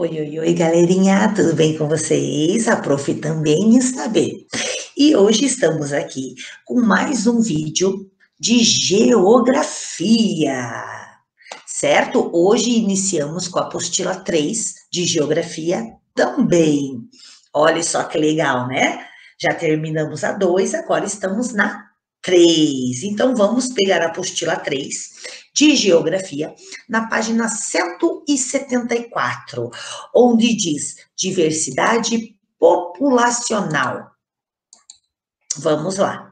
Oi, oi, oi, galerinha, tudo bem com vocês? A prof também está bem. E hoje estamos aqui com mais um vídeo de geografia, certo? Hoje iniciamos com a apostila 3 de geografia também. Olha só que legal, né? Já terminamos a 2, agora estamos na 3. Então vamos pegar a apostila 3 de geografia na página 174, onde diz diversidade populacional. Vamos lá.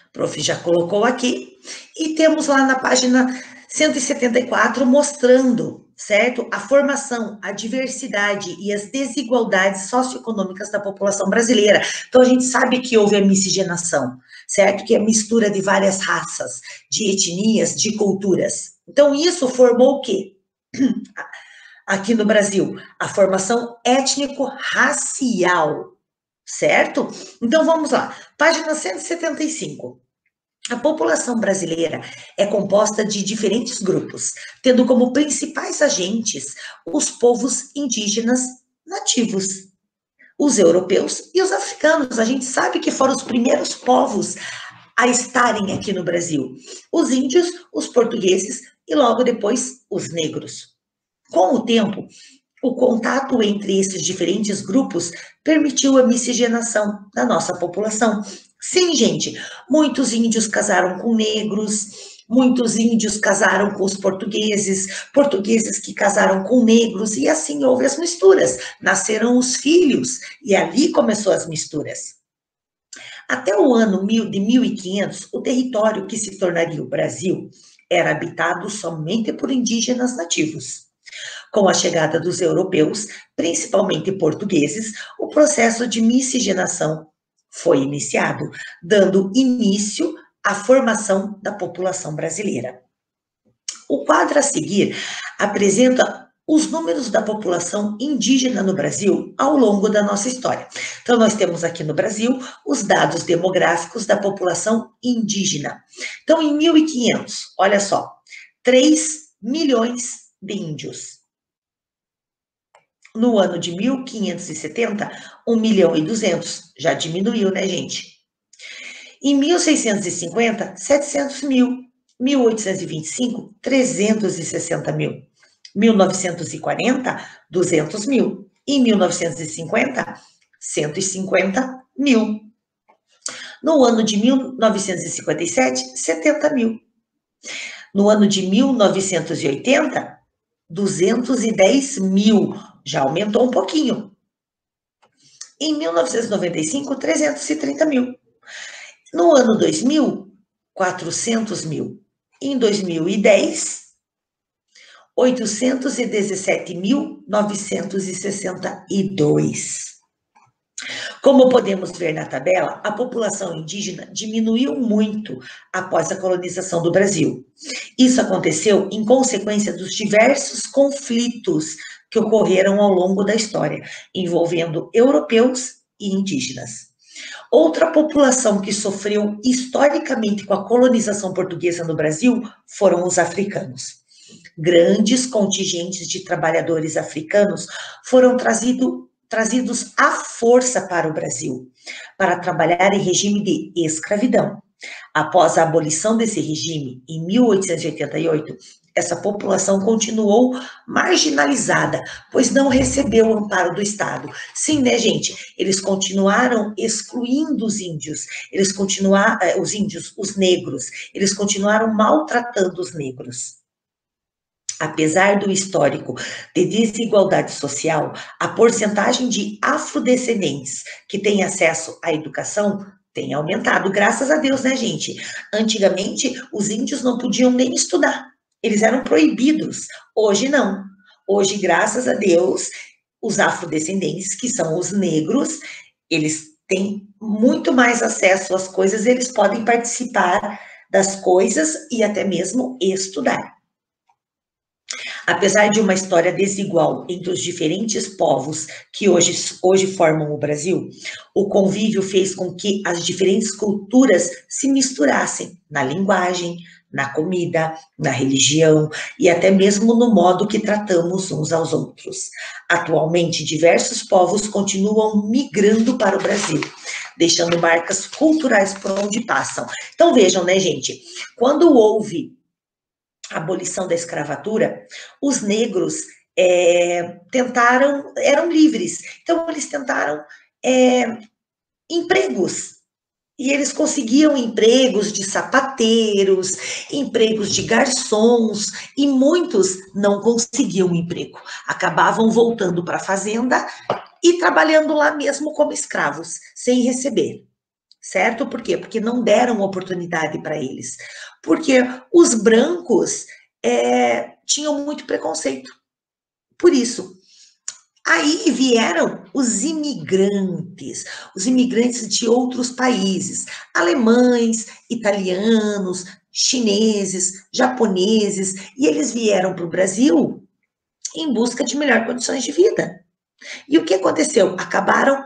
O prof já colocou aqui e temos lá na página 174 mostrando, certo? A formação, a diversidade e as desigualdades socioeconômicas da população brasileira. Então, a gente sabe que houve a miscigenação, certo? Que é a mistura de várias raças, de etnias, de culturas. Então, isso formou o quê? Aqui no Brasil, a formação étnico-racial, certo? Então, vamos lá. Página 175. A população brasileira é composta de diferentes grupos, tendo como principais agentes os povos indígenas nativos, os europeus e os africanos. A gente sabe que foram os primeiros povos a estarem aqui no Brasil. Os índios, os portugueses e logo depois os negros. Com o tempo, o contato entre esses diferentes grupos permitiu a miscigenação da nossa população. Sim, gente, muitos índios casaram com negros, muitos índios casaram com os portugueses, portugueses que casaram com negros, e assim houve as misturas. Nasceram os filhos, e ali começou as misturas. Até o ano de 1500, o território que se tornaria o Brasil era habitado somente por indígenas nativos. Com a chegada dos europeus, principalmente portugueses, o processo de miscigenação foi iniciado, dando início à formação da população brasileira. O quadro a seguir apresenta os números da população indígena no Brasil ao longo da nossa história. Então, nós temos aqui no Brasil os dados demográficos da população indígena. Então, em 1500, olha só, 3 milhões de índios. No ano de 1570, 1.200.000, já diminuiu, né, gente? Em 1650, 700 mil. 1825, 360 mil. 1940, 200 mil. Em 1950, 150 mil. No ano de 1957, 70 mil. No ano de 1980, 210 mil. Já aumentou um pouquinho. Em 1995, 330 mil. No ano 2000, 400 mil. Em 2010, 817.962. Como podemos ver na tabela, a população indígena diminuiu muito após a colonização do Brasil. Isso aconteceu em consequência dos diversos conflitos que ocorreram ao longo da história, envolvendo europeus e indígenas. Outra população que sofreu historicamente com a colonização portuguesa no Brasil foram os africanos. Grandes contingentes de trabalhadores africanos foram trazidos à força para o Brasil, para trabalhar em regime de escravidão. Após a abolição desse regime, em 1888, essa população continuou marginalizada, pois não recebeu o amparo do Estado. Sim, né, gente? Eles continuaram excluindo os índios, os índios, os negros, eles continuaram maltratando os negros. Apesar do histórico de desigualdade social, a porcentagem de afrodescendentes que têm acesso à educação tem aumentado, graças a Deus, né, gente? Antigamente, os índios não podiam nem estudar, eles eram proibidos. Hoje, não. Hoje, graças a Deus, os afrodescendentes, que são os negros, eles têm muito mais acesso às coisas, eles podem participar das coisas e até mesmo estudar. Apesar de uma história desigual entre os diferentes povos que hoje formam o Brasil, o convívio fez com que as diferentes culturas se misturassem na linguagem, na comida, na religião e até mesmo no modo que tratamos uns aos outros. Atualmente, diversos povos continuam migrando para o Brasil, deixando marcas culturais por onde passam. Então vejam, né, gente? Quando houve a abolição da escravatura, os negros eram livres, então eles tentaram empregos, e eles conseguiam empregos de sapateiros, empregos de garçons, e muitos não conseguiam emprego, acabavam voltando para a fazenda e trabalhando lá mesmo como escravos, sem receber. Certo? Por quê? Porque não deram oportunidade para eles. Porque os brancos tinham muito preconceito. Por isso. Aí vieram os imigrantes de outros países, alemães, italianos, chineses, japoneses, e eles vieram para o Brasil em busca de melhores condições de vida. E o que aconteceu? Acabaram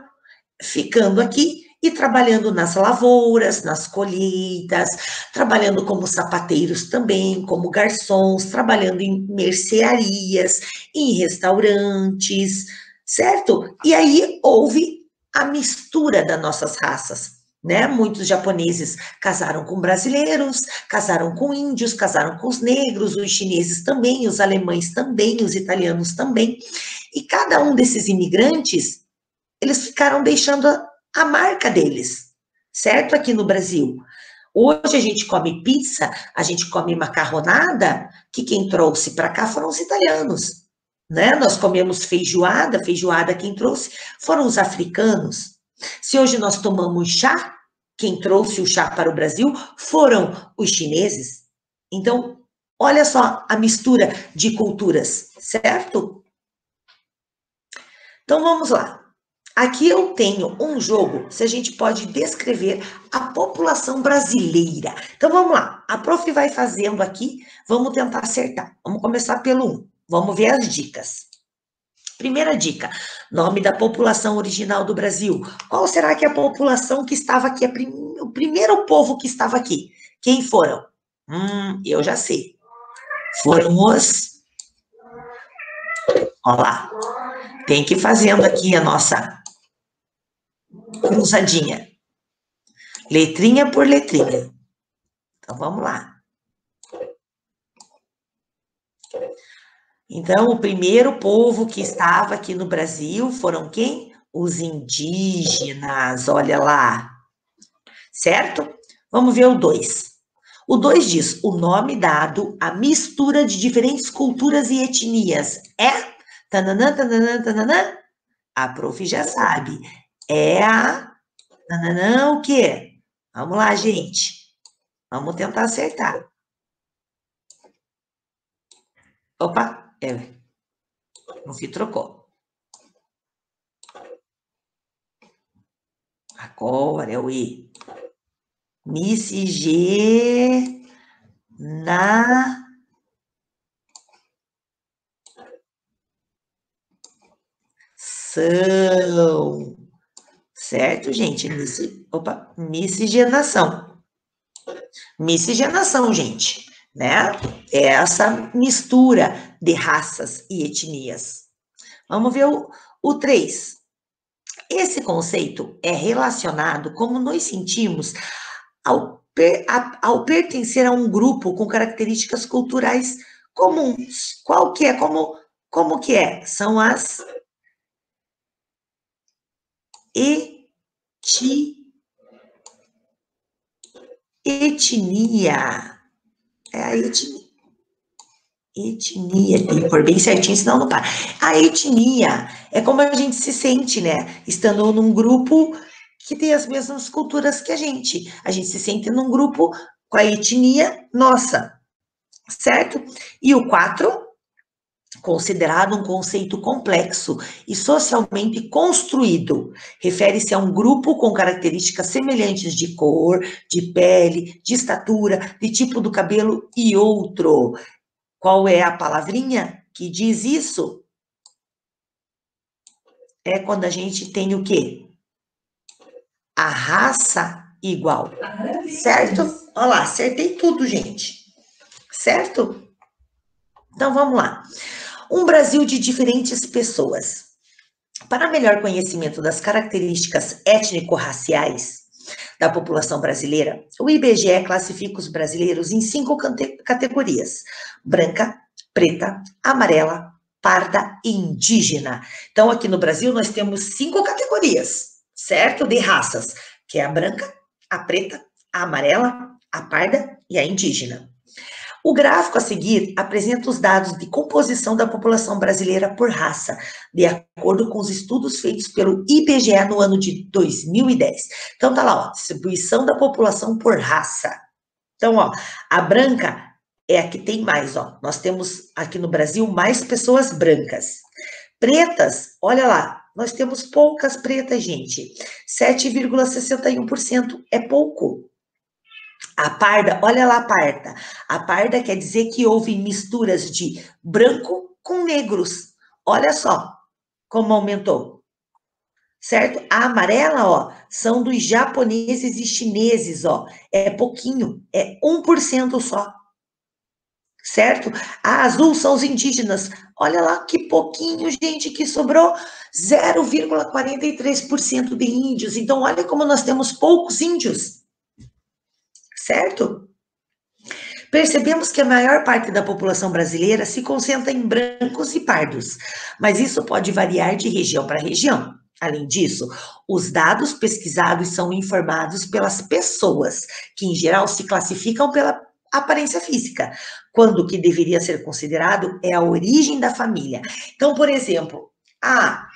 ficando aqui e trabalhando nas lavouras, nas colheitas, trabalhando como sapateiros também, como garçons, trabalhando em mercearias, em restaurantes, certo? E aí houve a mistura das nossas raças, né? Muitos japoneses casaram com brasileiros, casaram com índios, casaram com os negros, os chineses também, os alemães também, os italianos também. E cada um desses imigrantes eles ficaram deixando a marca deles, certo? Aqui no Brasil. Hoje a gente come pizza, a gente come macarronada, que quem trouxe para cá foram os italianos, né? Nós comemos feijoada, feijoada quem trouxe foram os africanos. Se hoje nós tomamos chá, quem trouxe o chá para o Brasil foram os chineses. Então, olha só a mistura de culturas, certo? Então vamos lá. Aqui eu tenho um jogo, se a gente pode descrever a população brasileira. Então vamos lá, a prof vai fazendo aqui, vamos tentar acertar. Vamos começar pelo 1, vamos ver as dicas. Primeira dica, nome da população original do Brasil. Qual será que é a população que estava aqui, o primeiro povo que estava aqui? Quem foram? Eu já sei. Foram os... Olha lá, tem que ir fazendo aqui a nossa cruzadinha. Letrinha por letrinha. Então, vamos lá. Então, o primeiro povo que estava aqui no Brasil foram quem? Os indígenas, olha lá. Certo? Vamos ver o 2. O 2 diz, o nome dado à mistura de diferentes culturas e etnias é... Tananã, tananã, tananã. A prof já sabe. É a... Tananã, o quê? Vamos lá, gente. Vamos tentar acertar. Opa, o que trocou. Agora é o I. Miscigenação. Certo, gente? Miscigenação. Miscigenação, gente, né? É essa mistura de raças e etnias. Vamos ver o 3. Esse conceito é relacionado como nos sentimos ao pertencer a um grupo com características culturais comuns. Qual que é? Como que é? São as etnia. É a etnia. Etnia, tem que pôr bem certinho, senão não para. A etnia é como a gente se sente, né? Estando num grupo que tem as mesmas culturas que a gente. A gente se sente num grupo com a etnia nossa, certo? E o 4, considerado um conceito complexo e socialmente construído, refere-se a um grupo com características semelhantes de cor, de pele, de estatura, de tipo do cabelo e outro. Qual é a palavrinha que diz isso é quando a gente tem o quê? A raça igual, certo? Olha lá, acertei tudo, gente. Certo? Então, vamos lá. Um Brasil de diferentes pessoas. Para melhor conhecimento das características étnico-raciais da população brasileira, o IBGE classifica os brasileiros em 5 categorias: branca, preta, amarela, parda e indígena. Então, aqui no Brasil, nós temos 5 categorias, certo? De raças, que é a branca, a preta, a amarela, a parda e a indígena. O gráfico a seguir apresenta os dados de composição da população brasileira por raça, de acordo com os estudos feitos pelo IBGE no ano de 2010. Então, tá lá, ó, distribuição da população por raça. Então, ó, a branca é a que tem mais, ó. Nós temos aqui no Brasil mais pessoas brancas. Pretas, olha lá, nós temos poucas pretas, gente. 7,61% é pouco. A parda, olha lá a parda. A parda quer dizer que houve misturas de branco com negros. Olha só como aumentou, certo? A amarela, ó, são dos japoneses e chineses, ó. É pouquinho, é 1% só, certo? A azul são os indígenas. Olha lá que pouquinho, gente, que sobrou 0,43% de índios. Então, olha como nós temos poucos índios, certo? Percebemos que a maior parte da população brasileira se concentra em brancos e pardos, mas isso pode variar de região para região. Além disso, os dados pesquisados são informados pelas pessoas, que em geral se classificam pela aparência física, quando o que deveria ser considerado é a origem da família. Então, por exemplo,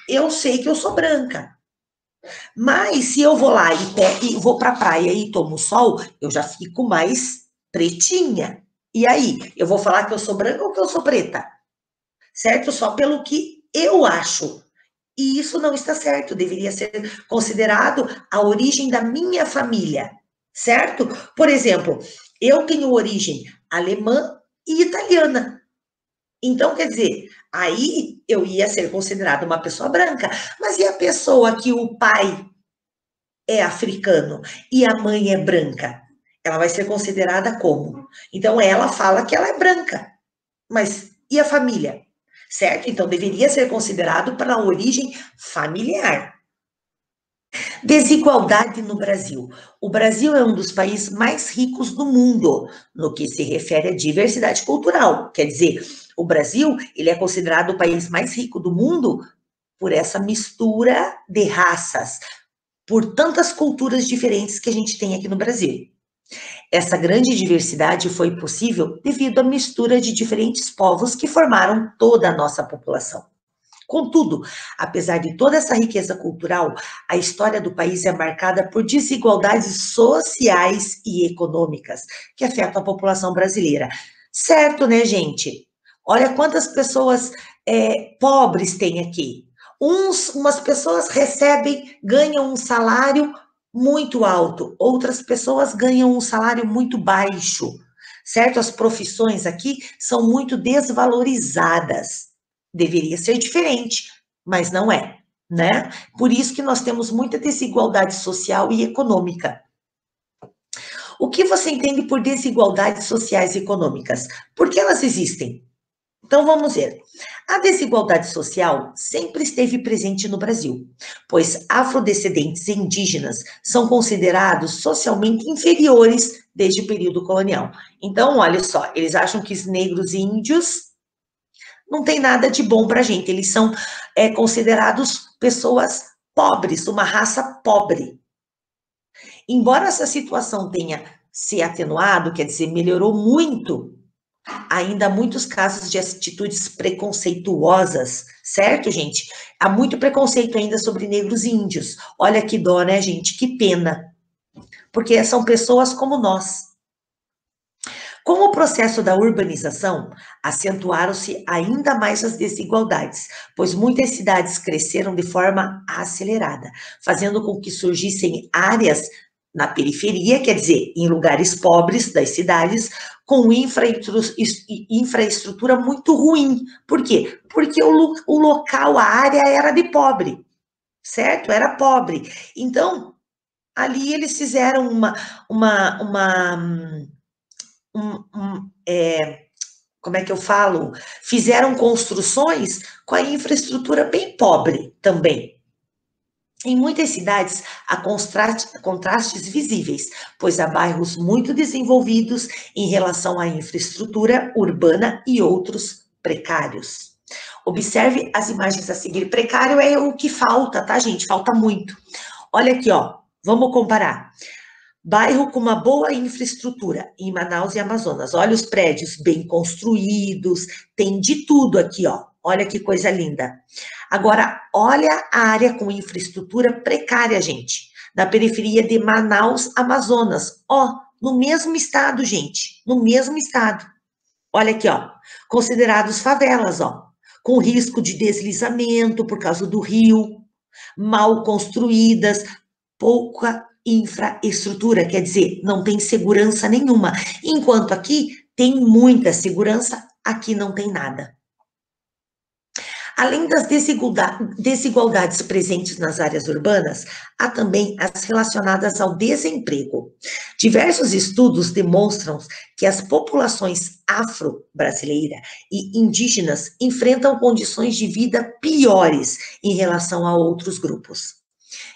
eu sei que eu sou branca, mas se eu vou lá e vou para a praia e tomo sol, eu já fico mais pretinha. E aí, eu vou falar que eu sou branca ou que eu sou preta? Certo? Só pelo que eu acho. E isso não está certo, deveria ser considerado a origem da minha família, certo? Por exemplo, eu tenho origem alemã e italiana. Então, quer dizer, aí eu ia ser considerada uma pessoa branca. Mas e a pessoa que o pai é africano e a mãe é branca? Ela vai ser considerada como? Então, ela fala que ela é branca. Mas e a família? Certo? Então, deveria ser considerado para a origem familiar. Desigualdade no Brasil. O Brasil é um dos países mais ricos do mundo no que se refere à diversidade cultural. Quer dizer, o Brasil, ele é considerado o país mais rico do mundo por essa mistura de raças, por tantas culturas diferentes que a gente tem aqui no Brasil. Essa grande diversidade foi possível devido à mistura de diferentes povos que formaram toda a nossa população. Contudo, apesar de toda essa riqueza cultural, a história do país é marcada por desigualdades sociais e econômicas que afetam a população brasileira. Certo, né, gente? Olha quantas pessoas pobres tem aqui. Umas pessoas ganham um salário muito alto, outras pessoas ganham um salário muito baixo, certo? As profissões aqui são muito desvalorizadas. Deveria ser diferente, mas não é, né? Por isso que nós temos muita desigualdade social e econômica. O que você entende por desigualdades sociais e econômicas? Por que elas existem? Então vamos ver. A desigualdade social sempre esteve presente no Brasil, pois afrodescendentes e indígenas são considerados socialmente inferiores desde o período colonial. Então, olha só, eles acham que os negros e índios não tem nada de bom para a gente, eles são considerados pessoas pobres, uma raça pobre. Embora essa situação tenha se atenuado, quer dizer, melhorou muito, ainda há muitos casos de atitudes preconceituosas, certo, gente? Há muito preconceito ainda sobre negros e índios. Olha que dó, né, gente? Que pena. Porque são pessoas como nós. Com o processo da urbanização, acentuaram-se ainda mais as desigualdades, pois muitas cidades cresceram de forma acelerada, fazendo com que surgissem áreas na periferia, quer dizer, em lugares pobres das cidades, com infraestrutura muito ruim. Por quê? Porque o local, a área era de pobre, certo? Era pobre. Então, ali eles fizeram como é que eu falo? Fizeram construções com a infraestrutura bem pobre também. Em muitas cidades, há contrastes visíveis, pois há bairros muito desenvolvidos em relação à infraestrutura urbana e outros precários. Observe as imagens a seguir. Precário é o que falta, tá, gente? Falta muito. Olha aqui, ó. Vamos comparar. Bairro com uma boa infraestrutura em Manaus e Amazonas. Olha os prédios bem construídos, tem de tudo aqui, ó. Olha que coisa linda. Agora, olha a área com infraestrutura precária, gente. Na periferia de Manaus, Amazonas. Ó, no mesmo estado, gente. No mesmo estado. Olha aqui, ó. Considerados favelas, ó. Com risco de deslizamento por causa do rio, mal construídas, pouca infraestrutura, quer dizer, não tem segurança nenhuma. Enquanto aqui tem muita segurança, aqui não tem nada. Além das desigualdades presentes nas áreas urbanas, há também as relacionadas ao desemprego. Diversos estudos demonstram que as populações afro-brasileira e indígenas enfrentam condições de vida piores em relação a outros grupos.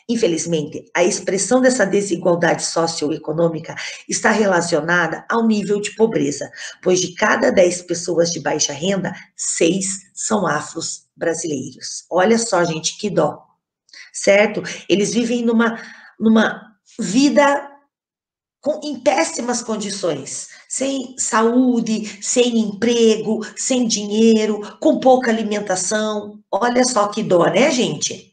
Infelizmente, a expressão dessa desigualdade socioeconômica está relacionada ao nível de pobreza, pois de cada 10 pessoas de baixa renda, 6 são afros brasileiros. Olha só, gente, que dó, certo? Eles vivem numa vida em péssimas condições, sem saúde, sem emprego, sem dinheiro, com pouca alimentação. Olha só que dó, né, gente?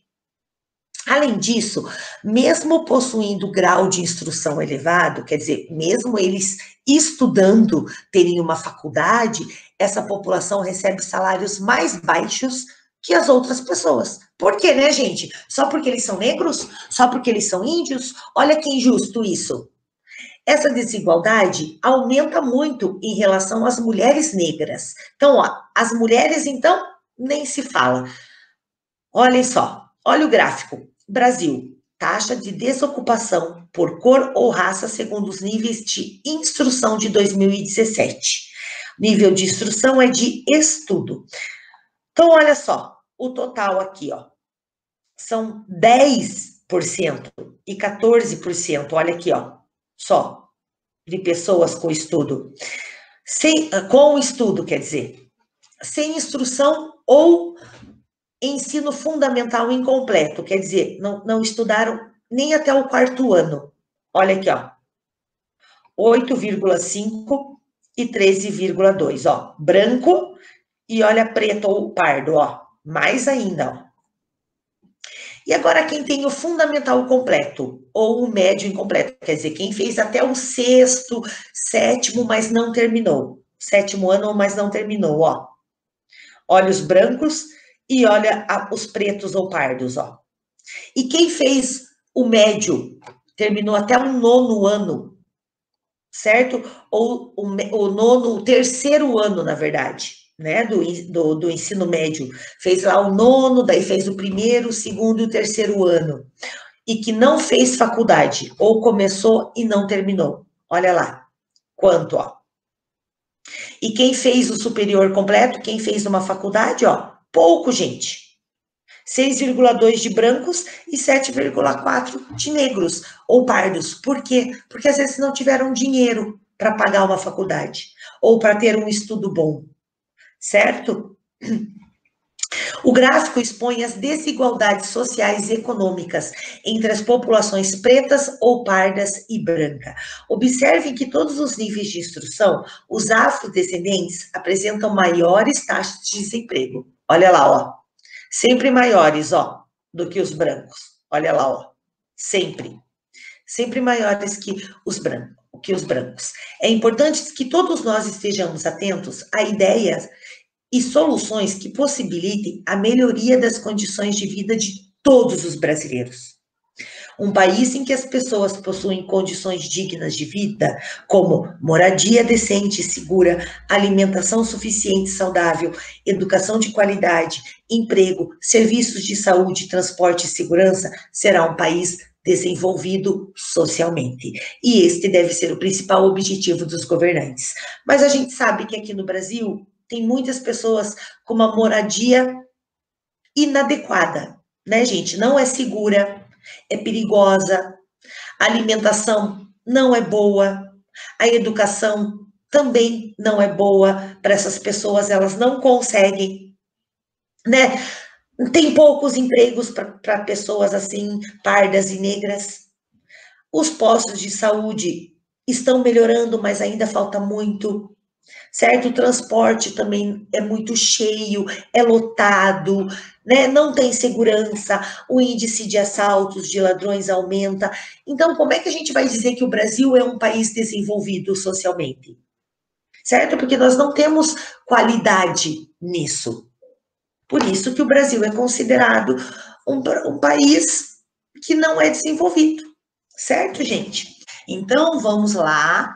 Além disso, mesmo possuindo grau de instrução elevado, quer dizer, mesmo eles estudando, terem uma faculdade, essa população recebe salários mais baixos que as outras pessoas. Por quê, né, gente? Só porque eles são negros? Só porque eles são índios? Olha que injusto isso. Essa desigualdade aumenta muito em relação às mulheres negras. Então, ó, as mulheres, então, nem se fala. Olhem só, olha o gráfico. Brasil, taxa de desocupação por cor ou raça segundo os níveis de instrução de 2017. Nível de instrução é de estudo. Então, olha só, o total aqui, ó, são 10% e 14%, olha aqui, ó, só, de pessoas com estudo. Com estudo, quer dizer, sem instrução ou ensino fundamental incompleto, quer dizer, não estudaram nem até o 4º ano. Olha aqui, ó, 8,5 e 13,2, ó, branco e olha preto ou pardo, ó, mais ainda, ó. E agora quem tem o fundamental completo ou o médio incompleto, quer dizer, quem fez até o 6º, 7º, mas não terminou. 7º ano, mas não terminou, ó. Olha os brancos e olha os pretos ou pardos, ó. E quem fez o médio, terminou até o 9º ano, certo? Ou o 3º ano, na verdade, né, do ensino médio. Fez lá o 9º, daí fez o 1º, o 2º e o 3º ano. E que não fez faculdade, ou começou e não terminou. Olha lá, quanto, ó. E quem fez o superior completo, quem fez uma faculdade, ó, pouco, gente. 6,2 de brancos e 7,4 de negros ou pardos. Por quê? Porque às vezes não tiveram dinheiro para pagar uma faculdade ou para ter um estudo bom, certo? O gráfico expõe as desigualdades sociais e econômicas entre as populações pretas ou pardas e branca. Observe que todos os níveis de instrução, os afrodescendentes apresentam maiores taxas de desemprego. Olha lá, ó. Sempre maiores, ó, do que os brancos. Olha lá, ó. Sempre. Sempre maiores que os brancos. É importante que todos nós estejamos atentos a ideias e soluções que possibilitem a melhoria das condições de vida de todos os brasileiros. Um país em que as pessoas possuem condições dignas de vida, como moradia decente e segura, alimentação suficiente e saudável, educação de qualidade, emprego, serviços de saúde, transporte e segurança, será um país desenvolvido socialmente. E este deve ser o principal objetivo dos governantes. Mas a gente sabe que aqui no Brasil tem muitas pessoas com uma moradia inadequada, né, gente? Não é segura, é perigosa, a alimentação não é boa, a educação também não é boa para essas pessoas, elas não conseguem, né? Tem poucos empregos para pessoas assim, pardas e negras. Os postos de saúde estão melhorando, mas ainda falta muito, certo? O transporte também é muito cheio, é lotado, né? Não tem segurança, o índice de assaltos, de ladrões aumenta. Então, como é que a gente vai dizer que o Brasil é um país desenvolvido socialmente? Certo? Porque nós não temos qualidade nisso. Por isso que o Brasil é considerado um país que não é desenvolvido. Certo, gente? Então, vamos lá.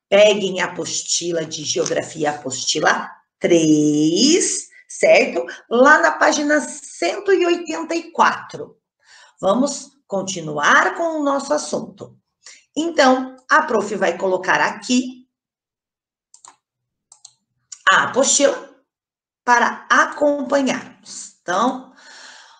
Peguem a apostila de Geografia, apostila 3, certo? Lá na página 184. Vamos continuar com o nosso assunto. Então, a prof vai colocar aqui a apostila para acompanharmos. Então,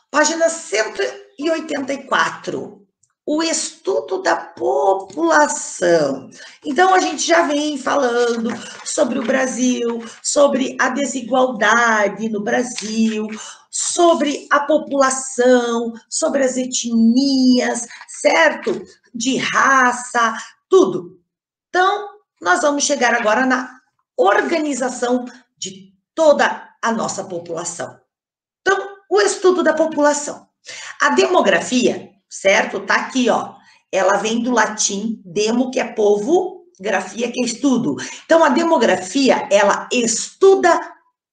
página 184. O estudo da população. Então, a gente já vem falando sobre o Brasil, sobre a desigualdade no Brasil, sobre a população, sobre as etnias, certo? De raça, tudo. Então, nós vamos chegar agora na organização de toda a nossa população. Então, o estudo da população. A demografia, certo? Tá aqui, ó. Ela vem do latim demo, que é povo, grafia, que é estudo. Então, a demografia, ela estuda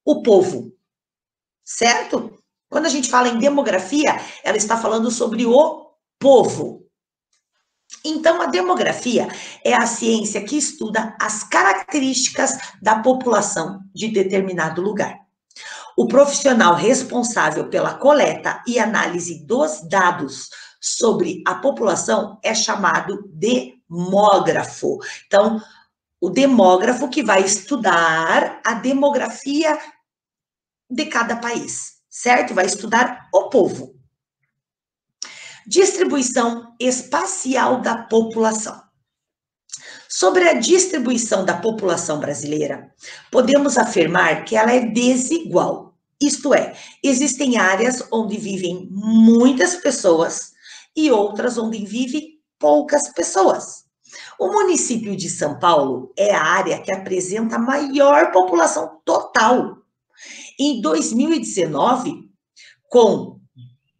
o povo, certo? Quando a gente fala em demografia, ela está falando sobre o povo. Então, a demografia é a ciência que estuda as características da população de determinado lugar. O profissional responsável pela coleta e análise dos dados sobre a população é chamado demógrafo. Então, o demógrafo que vai estudar a demografia de cada país, certo? Vai estudar o povo. Distribuição espacial da população. Sobre a distribuição da população brasileira, podemos afirmar que ela é desigual. Isto é, existem áreas onde vivem muitas pessoas e outras onde vivem poucas pessoas. O município de São Paulo é a área que apresenta a maior população total. Em 2019, com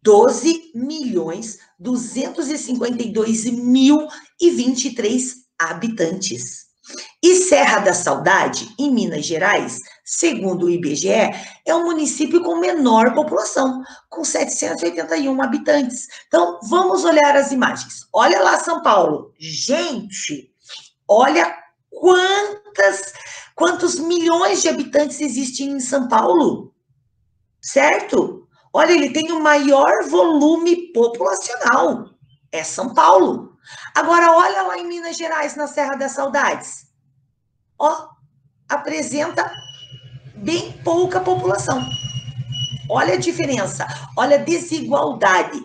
12.252.023 habitantes. E Serra da Saudade, em Minas Gerais, segundo o IBGE, é o município com menor população, com 781 habitantes. Então, vamos olhar as imagens. Olha lá São Paulo. Gente, olha quantos milhões de habitantes existem em São Paulo, certo? Olha, ele tem o maior volume populacional, é São Paulo. Agora, olha lá em Minas Gerais, na Serra das Saudades. Ó, apresenta bem pouca população. Olha a diferença, olha a desigualdade.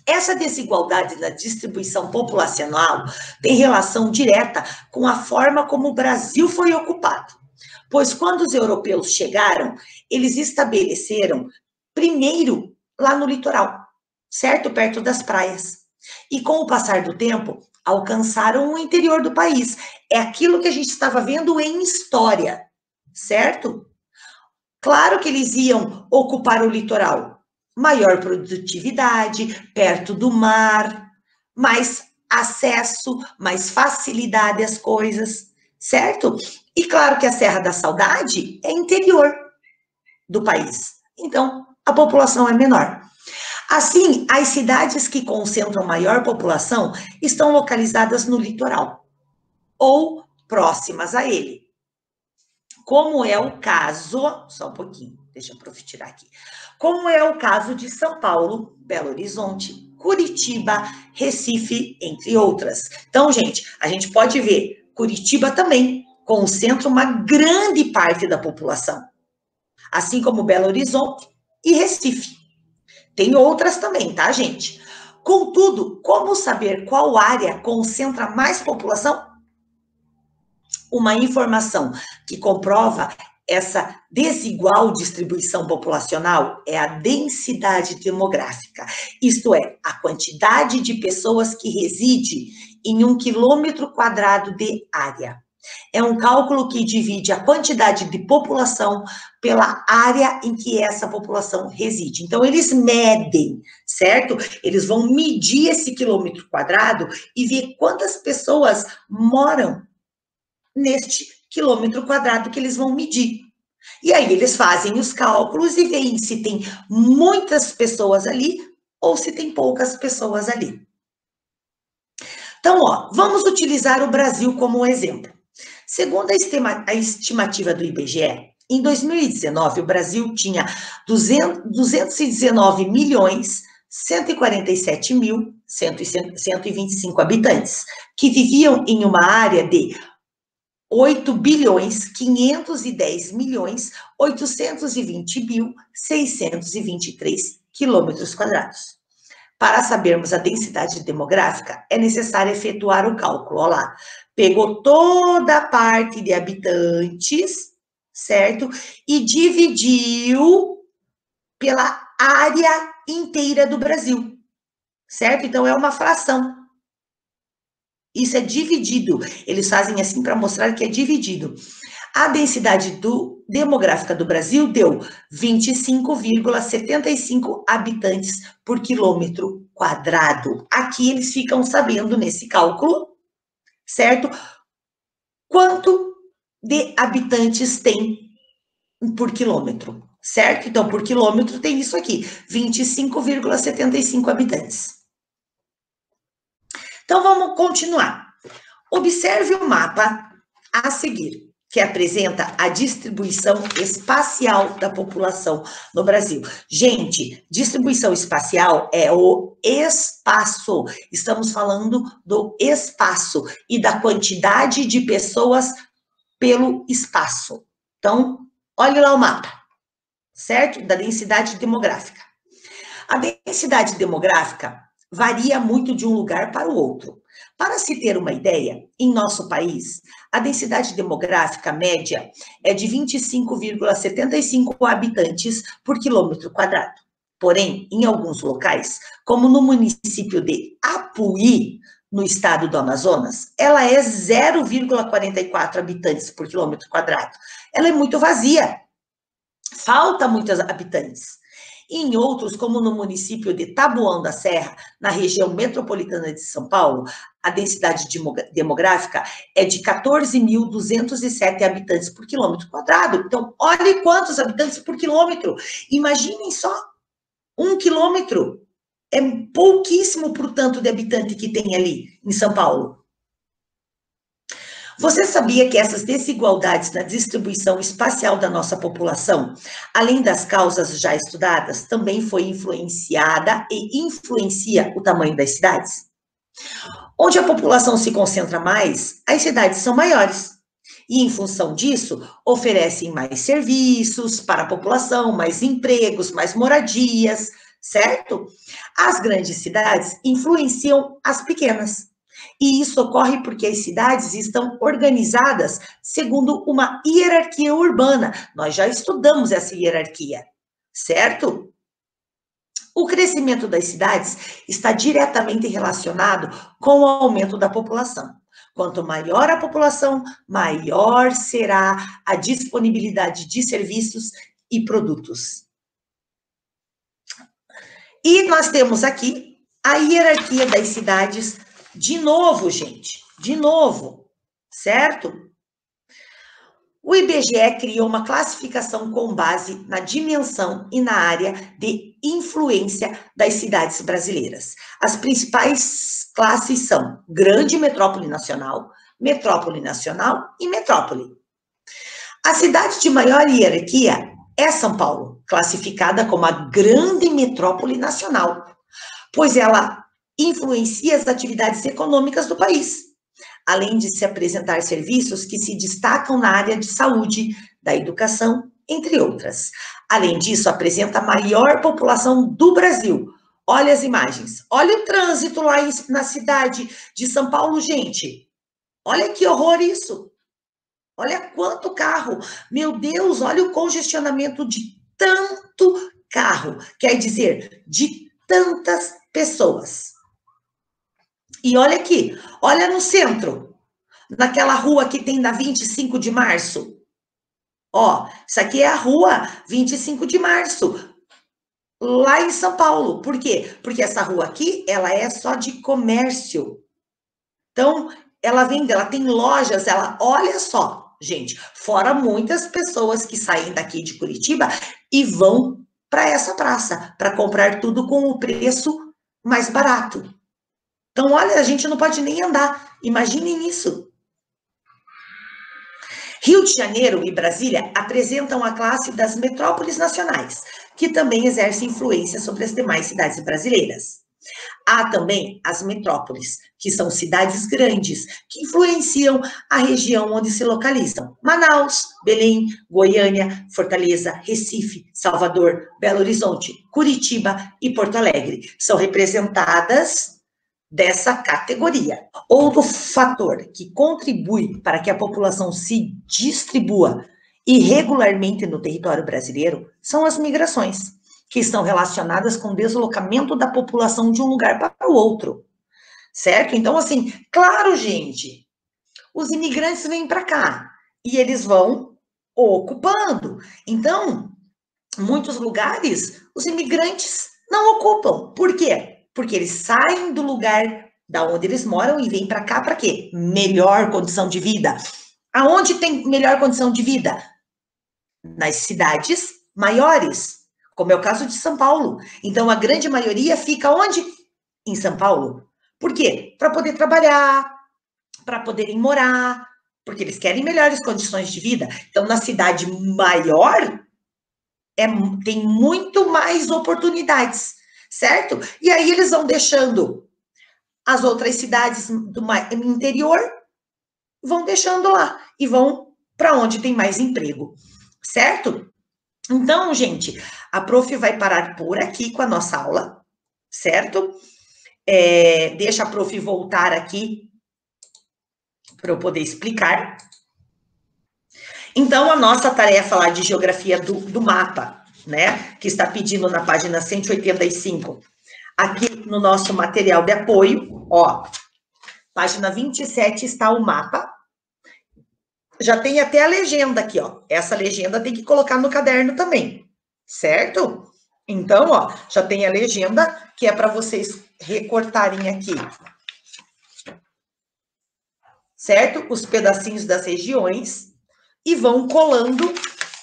Essa desigualdade na distribuição populacional tem relação direta com a forma como o Brasil foi ocupado. Pois quando os europeus chegaram, eles estabeleceram primeiro lá no litoral, certo? Perto das praias. E com o passar do tempo, alcançaram o interior do país. É aquilo que a gente estava vendo em história, certo? Claro que eles iam ocupar o litoral. Maior produtividade, perto do mar, mais acesso, mais facilidade às coisas, certo? E claro que a Serra da Saudade é interior do país. Então, a população é menor. Assim, as cidades que concentram maior população estão localizadas no litoral ou próximas a ele, como é o caso, só um pouquinho, deixa eu tirar aqui, como é o caso de São Paulo, Belo Horizonte, Curitiba, Recife, entre outras. Então, gente, a gente pode ver, Curitiba também concentra uma grande parte da população, assim como Belo Horizonte e Recife. Tem outras também, tá, gente? Contudo, como saber qual área concentra mais população? Uma informação que comprova essa desigual distribuição populacional é a densidade demográfica, isto é, a quantidade de pessoas que reside em 1 km² de área. É um cálculo que divide a quantidade de população pela área em que essa população reside. Então, eles medem, certo? Eles vão medir esse km² e ver quantas pessoas moram neste km² que eles vão medir. E aí eles fazem os cálculos e veem se tem muitas pessoas ali ou se tem poucas pessoas ali. Então, ó, vamos utilizar o Brasil como exemplo. Segundo a estimativa do IBGE, em 2019 o Brasil tinha 219 milhões 147 mil 125 habitantes, que viviam em uma área de 8 bilhões 510 milhões 820 mil 623 quilômetros quadrados. Para sabermos a densidade demográfica, é necessário efetuar o cálculo. Olha lá, pegou toda a parte de habitantes, certo? E dividiu pela área inteira do Brasil, certo? Então, é uma fração. Isso é dividido. Eles fazem assim para mostrar que é dividido. A densidade demográfica do Brasil deu 25,75 habitantes por quilômetro quadrado. Aqui eles ficam sabendo nesse cálculo, certo? Quanto de habitantes tem por quilômetro, certo? Então, por quilômetro tem isso aqui, 25,75 habitantes. Então, vamos continuar. Observe o mapa a seguir, que apresenta a distribuição espacial da população no Brasil. Gente, distribuição espacial é o espaço. Estamos falando do espaço e da quantidade de pessoas pelo espaço. Então, olhe lá o mapa, certo? Da densidade demográfica. A densidade demográfica varia muito de um lugar para o outro. Para se ter uma ideia, em nosso país, a densidade demográfica média é de 25,75 habitantes por quilômetro quadrado. Porém, em alguns locais, como no município de Apuí, no estado do Amazonas, ela é 0,44 habitantes por quilômetro quadrado. Ela é muito vazia. Falta muitos habitantes. Em outros, como no município de Taboão da Serra, na região metropolitana de São Paulo, a densidade demográfica é de 14.207 habitantes por quilômetro quadrado. Então, olhe quantos habitantes por quilômetro. Imaginem só, 1 km. É pouquíssimo por tanto de habitante que tem ali em São Paulo. Você sabia que essas desigualdades na distribuição espacial da nossa população, além das causas já estudadas, também foi influenciada e influencia o tamanho das cidades? Onde a população se concentra mais, as cidades são maiores. E, em função disso, oferecem mais serviços para a população, mais empregos, mais moradias, certo? As grandes cidades influenciam as pequenas. E isso ocorre porque as cidades estão organizadas segundo uma hierarquia urbana. Nós já estudamos essa hierarquia, certo? O crescimento das cidades está diretamente relacionado com o aumento da população. Quanto maior a população, maior será a disponibilidade de serviços e produtos. E nós temos aqui a hierarquia das cidades, de novo, gente, de novo, certo? O IBGE criou uma classificação com base na dimensão e na área de influência das cidades brasileiras. As principais classes são grande metrópole nacional e metrópole. A cidade de maior hierarquia é São Paulo, classificada como a grande metrópole nacional, pois ela influencia as atividades econômicas do país, além de se apresentar serviços que se destacam na área de saúde, da educação, entre outras. Além disso, apresenta a maior população do Brasil. Olha as imagens, olha o trânsito lá na cidade de São Paulo, gente. Olha que horror isso. Olha quanto carro. Meu Deus, olha o congestionamento de tanto carro. Quer dizer, de tantas pessoas. E olha aqui, olha no centro, naquela rua que tem na 25 de março. Ó, isso aqui é a rua 25 de março, lá em São Paulo. Por quê? Porque essa rua aqui, ela é só de comércio. Então, ela vende, ela tem lojas, olha só, gente, fora muitas pessoas que saem daqui de Curitiba e vão para essa praça, para comprar tudo com o preço mais barato. Então, olha, a gente não pode nem andar. Imaginem isso. Rio de Janeiro e Brasília apresentam a classe das metrópoles nacionais, que também exerce influência sobre as demais cidades brasileiras. Há também as metrópoles, que são cidades grandes, que influenciam a região onde se localizam. Manaus, Belém, Goiânia, Fortaleza, Recife, Salvador, Belo Horizonte, Curitiba e Porto Alegre são representadas dessa categoria. Outro fator que contribui para que a população se distribua irregularmente no território brasileiro são as migrações, que estão relacionadas com o deslocamento da população de um lugar para o outro, certo? Então, assim, claro, gente, os imigrantes vêm para cá e eles vão ocupando. Então, muitos lugares, os imigrantes não ocupam. Por quê? Porque eles saem do lugar da onde eles moram e vêm para cá para quê? Melhor condição de vida. Aonde tem melhor condição de vida? Nas cidades maiores, como é o caso de São Paulo. Então, a grande maioria fica onde? Em São Paulo. Por quê? Para poder trabalhar, para poderem morar, porque eles querem melhores condições de vida. Então, na cidade maior, tem muito mais oportunidades, certo? E aí eles vão deixando as outras cidades do interior, vão deixando lá e vão para onde tem mais emprego, certo? Então, gente, a prof vai parar por aqui com a nossa aula, certo? Deixa a prof voltar aqui para eu poder explicar. Então, a nossa tarefa lá de geografia do mapa, né, que está pedindo na página 185, aqui no nosso material de apoio, ó, página 27 está o mapa, já tem até a legenda aqui, ó, essa legenda tem que colocar no caderno também, certo? Então, ó, já tem a legenda, que é para vocês recortarem aqui, certo? Os pedacinhos das regiões, e vão colando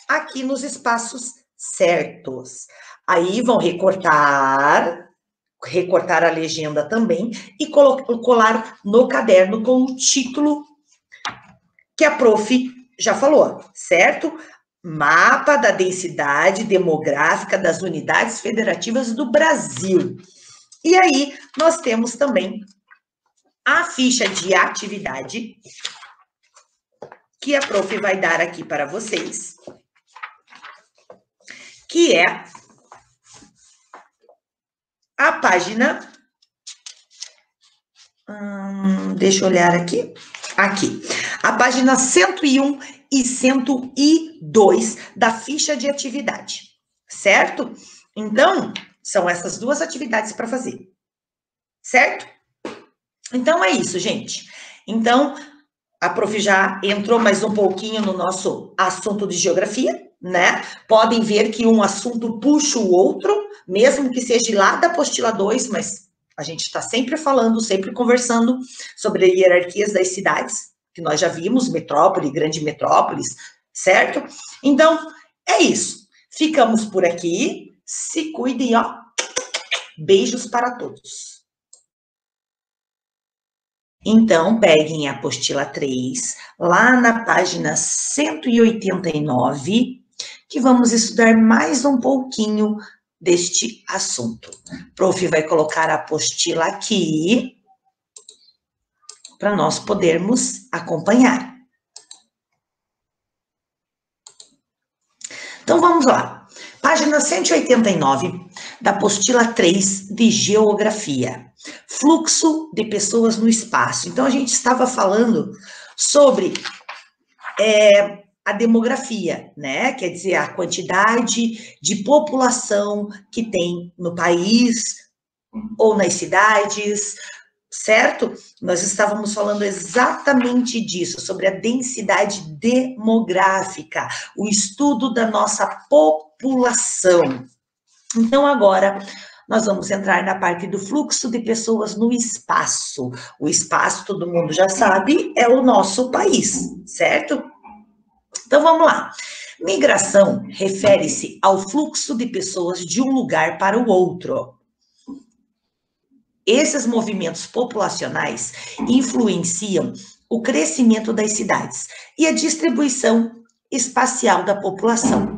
aqui nos espaços certos. Aí vão recortar a legenda também e colar no caderno com o título que a prof já falou, certo? Mapa da densidade demográfica das unidades federativas do Brasil. E aí, nós temos também a ficha de atividade que a prof vai dar aqui para vocês, que é a página, deixa eu olhar aqui, a página 101 e 102 da ficha de atividade, certo? Então, são essas duas atividades para fazer, certo? Então, é isso, gente. Então, a prof já entrou mais um pouquinho no nosso assunto de geografia, né? Podem ver que um assunto puxa o outro, mesmo que seja lá da apostila 2, mas a gente está sempre falando, sempre conversando sobre hierarquias das cidades, que nós já vimos, metrópole, grande metrópoles, certo? Então, é isso. Ficamos por aqui, Se cuidem, ó. Beijos para todos. Então, peguem a apostila 3, lá na página 189, que vamos estudar mais um pouquinho deste assunto. O prof vai colocar a apostila aqui, para nós podermos acompanhar. Então, vamos lá. Página 189, da apostila 3 de Geografia. Fluxo de pessoas no espaço. Então, a gente estava falando sobre a demografia, né? Quer dizer, a quantidade de população que tem no país ou nas cidades, certo? Nós estávamos falando exatamente disso, sobre a densidade demográfica, o estudo da nossa população. Então, agora, nós vamos entrar na parte do fluxo de pessoas no espaço. O espaço, todo mundo já sabe, é o nosso país, certo? Então, vamos lá. Migração refere-se ao fluxo de pessoas de um lugar para o outro. Esses movimentos populacionais influenciam o crescimento das cidades e a distribuição espacial da população.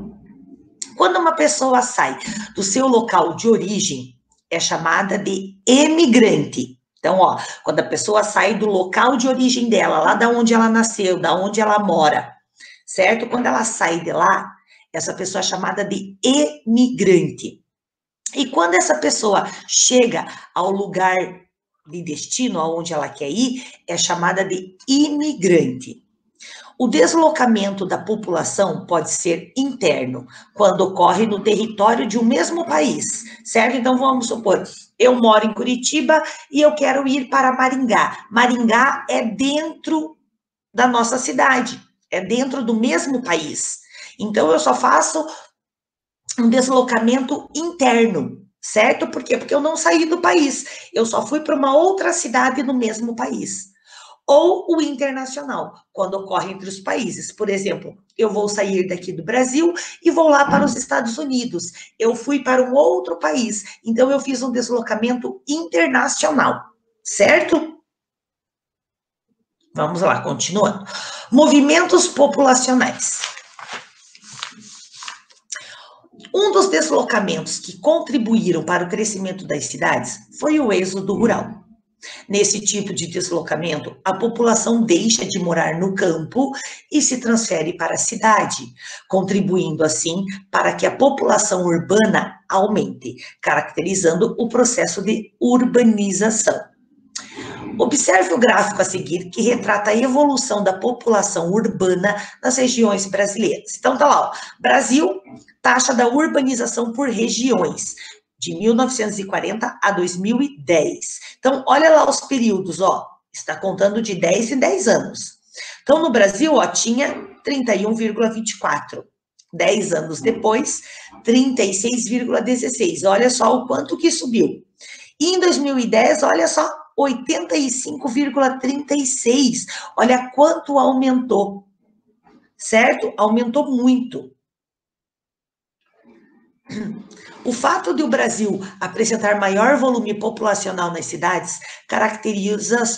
Quando uma pessoa sai do seu local de origem, é chamada de emigrante. Então, ó, quando a pessoa sai do local de origem dela, lá da onde ela nasceu, da onde ela mora, certo? Quando ela sai de lá, essa pessoa é chamada de emigrante. E quando essa pessoa chega ao lugar de destino, aonde ela quer ir, é chamada de imigrante. O deslocamento da população pode ser interno, quando ocorre no território de um mesmo país, certo? Então, vamos supor, eu moro em Curitiba e eu quero ir para Maringá. Maringá é dentro da nossa cidade, é dentro do mesmo país. Então, eu só faço um deslocamento interno, certo? Por quê? Porque eu não saí do país, eu só fui para uma outra cidade no mesmo país. Ou o internacional, quando ocorre entre os países. Por exemplo, eu vou sair daqui do Brasil e vou lá para os Estados Unidos. Eu fui para um outro país, então eu fiz um deslocamento internacional, certo? Vamos lá, continuando. Movimentos populacionais. Um dos deslocamentos que contribuíram para o crescimento das cidades foi o êxodo rural. Nesse tipo de deslocamento, a população deixa de morar no campo e se transfere para a cidade, contribuindo assim para que a população urbana aumente, caracterizando o processo de urbanização. Observe o gráfico a seguir, que retrata a evolução da população urbana nas regiões brasileiras. Então, tá lá, ó, Brasil, taxa da urbanização por regiões, de 1940 a 2010. Então, olha lá os períodos, ó, está contando de 10 em 10 anos. Então, no Brasil, ó, tinha 31,24. 10 anos depois, 36,16. Olha só o quanto que subiu. E em 2010, olha só, 85,36. Olha quanto aumentou, certo? Aumentou muito. O fato de o Brasil apresentar maior volume populacional nas cidades caracteriza-o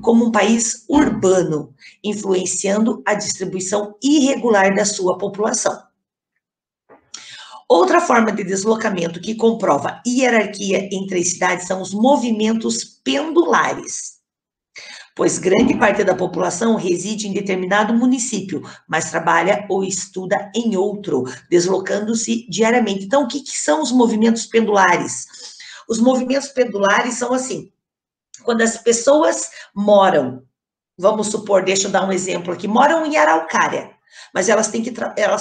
como um país urbano, influenciando a distribuição irregular da sua população. Outra forma de deslocamento que comprova hierarquia entre as cidades são os movimentos pendulares, pois grande parte da população reside em determinado município, mas trabalha ou estuda em outro, deslocando-se diariamente. Então, o que são os movimentos pendulares? Os movimentos pendulares são assim, quando as pessoas moram, vamos supor, deixa eu dar um exemplo aqui, moram em Araucária, mas elas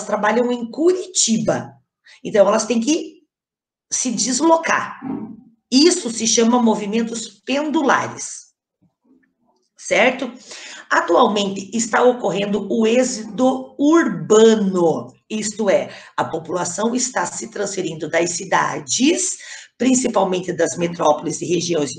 trabalham em Curitiba. Então, elas têm que se deslocar. Isso se chama movimentos pendulares. certo? Atualmente está ocorrendo o êxodo urbano, isto é, a população está se transferindo das cidades, principalmente das metrópoles e regiões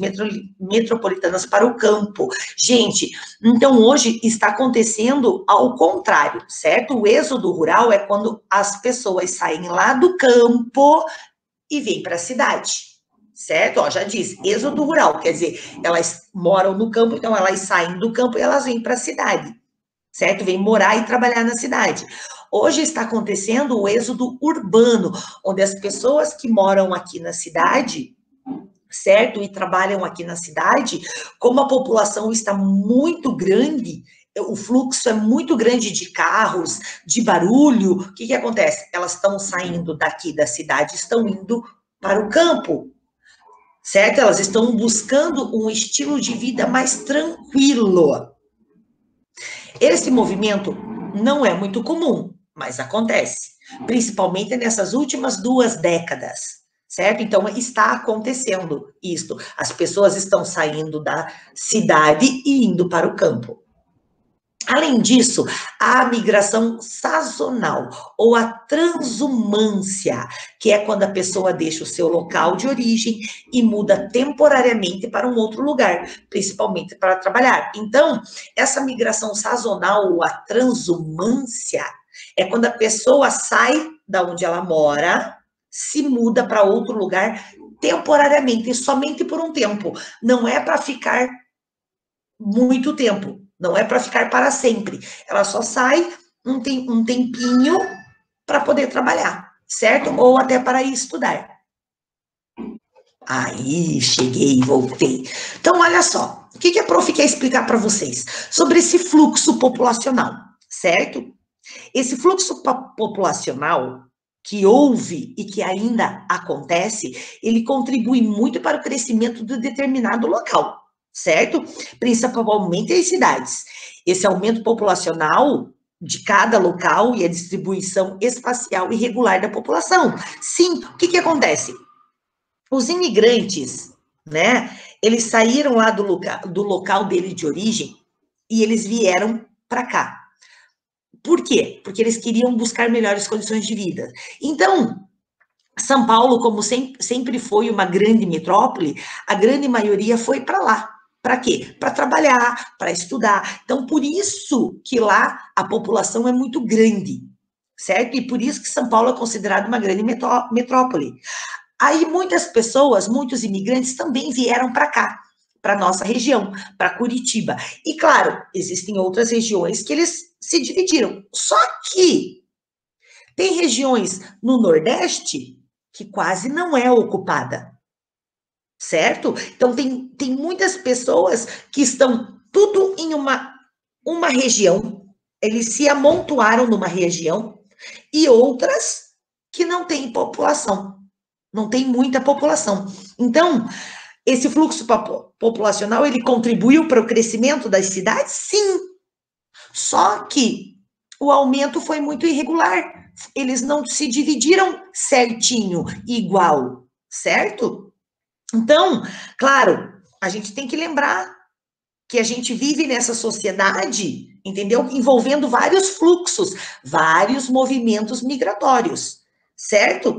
metropolitanas, para o campo. Gente, então hoje está acontecendo ao contrário, certo? O êxodo rural é quando as pessoas saem lá do campo e vêm para a cidade. Certo? Ó, já disse, êxodo rural, quer dizer, elas moram no campo, então elas saem do campo e elas vêm para a cidade, certo? Vêm morar e trabalhar na cidade. Hoje está acontecendo o êxodo urbano, onde as pessoas que moram aqui na cidade, certo? E trabalham aqui na cidade, como a população está muito grande, o fluxo é muito grande de carros, de barulho, o que acontece? Elas estão saindo daqui da cidade, estão indo para o campo, certo? Elas estão buscando um estilo de vida mais tranquilo. Esse movimento não é muito comum, mas acontece, principalmente nessas últimas 2 décadas, certo? Então, está acontecendo isto. As pessoas estão saindo da cidade e indo para o campo. Além disso, a migração sazonal ou a transumância, que é quando a pessoa deixa o seu local de origem e muda temporariamente para um outro lugar, principalmente para trabalhar. Então, essa migração sazonal ou a transumância é quando a pessoa sai da onde ela mora, se muda para outro lugar temporariamente, somente por um tempo. Não é para ficar muito tempo. Não é para ficar para sempre. Ela só sai um tempinho para poder trabalhar, certo? Ou até para ir estudar. Aí, cheguei, voltei. Então, olha só. O que a prof quer explicar para vocês? Sobre esse fluxo populacional, certo? Esse fluxo populacional que houve e que ainda acontece, ele contribui muito para o crescimento de determinado local, certo? Principalmente em cidades. Esse aumento populacional de cada local e a distribuição espacial irregular da população. Sim, o que acontece? Os imigrantes, né, eles saíram lá do local dele de origem e eles vieram para cá. Por quê? Porque eles queriam buscar melhores condições de vida. Então, São Paulo, como sempre foi uma grande metrópole, a grande maioria foi para lá. Para quê? Para trabalhar, para estudar. Então, por isso que lá a população é muito grande, certo? E por isso que São Paulo é considerado uma grande metrópole. Aí muitas pessoas, muitos imigrantes também vieram para cá, para nossa região, para Curitiba. E claro, existem outras regiões que eles se dividiram. Só que tem regiões no Nordeste que quase não é ocupada, certo? Então tem muitas pessoas que estão tudo em uma região, eles se amontoaram numa região, e outras que não têm população, não tem muita população. Então, esse fluxo populacional, ele contribuiu para o crescimento das cidades? Sim. Só que o aumento foi muito irregular. Eles não se dividiram certinho, igual, certo? Então, claro, a gente tem que lembrar que a gente vive nessa sociedade, entendeu? Envolvendo vários fluxos, vários movimentos migratórios, certo?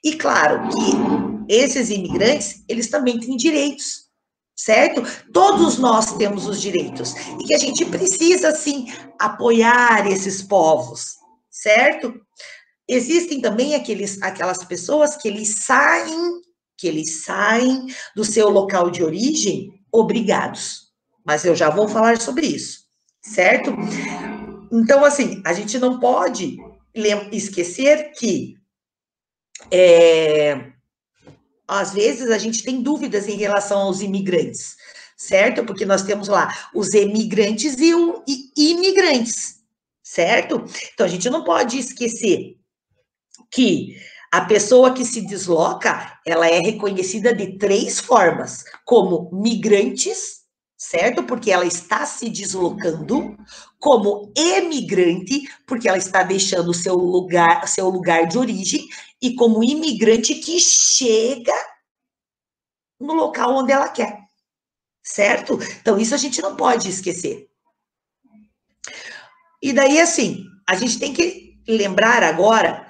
E claro que esses imigrantes, eles também têm direitos, certo? Todos nós temos os direitos e que a gente precisa, sim, apoiar esses povos, certo? Existem também aquelas pessoas que eles saem do seu local de origem obrigados. Mas eu já vou falar sobre isso, certo? Então, assim, a gente não pode esquecer que às vezes a gente tem dúvidas em relação aos imigrantes, certo? Porque nós temos lá os emigrantes e os imigrantes, certo? Então, a gente não pode esquecer que a pessoa que se desloca, ela é reconhecida de 3 formas, como migrantes, certo? Porque ela está se deslocando, como emigrante, porque ela está deixando o seu lugar de origem, e como imigrante que chega no local onde ela quer, certo? Então, isso a gente não pode esquecer. E daí, assim, a gente tem que lembrar agora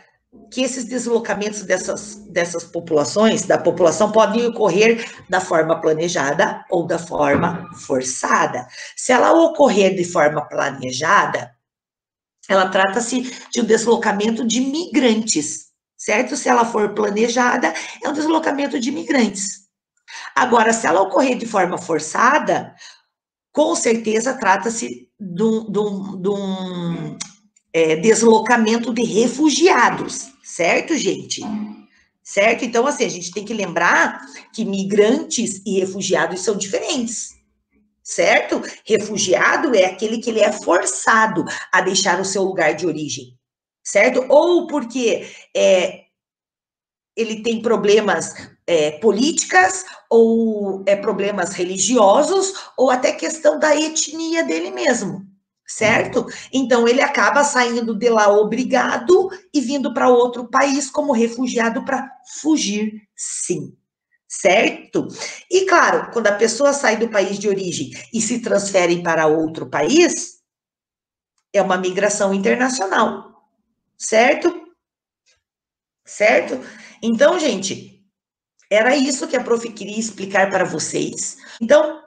que esses deslocamentos dessas populações, da população, podem ocorrer da forma planejada ou da forma forçada. Se ela ocorrer de forma planejada, ela trata-se de um deslocamento de migrantes, certo? Se ela for planejada, é um deslocamento de migrantes. Agora, se ela ocorrer de forma forçada, com certeza trata-se de um deslocamento de refugiados, certo, gente? Certo? Então, assim, a gente tem que lembrar que migrantes e refugiados são diferentes, certo? Refugiado é aquele que ele é forçado a deixar o seu lugar de origem, certo? Ou porque ele tem problemas políticas, ou problemas religiosos, ou até questão da etnia dele mesmo, certo? Então, ele acaba saindo de lá obrigado e vindo para outro país como refugiado para fugir, sim. Certo? E claro, quando a pessoa sai do país de origem e se transfere para outro país, é uma migração internacional, certo? Certo? Então, gente, era isso que a prof queria explicar para vocês. Então,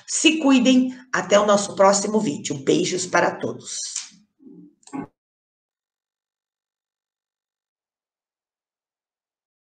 se cuidem, até o nosso próximo vídeo. Beijos para todos.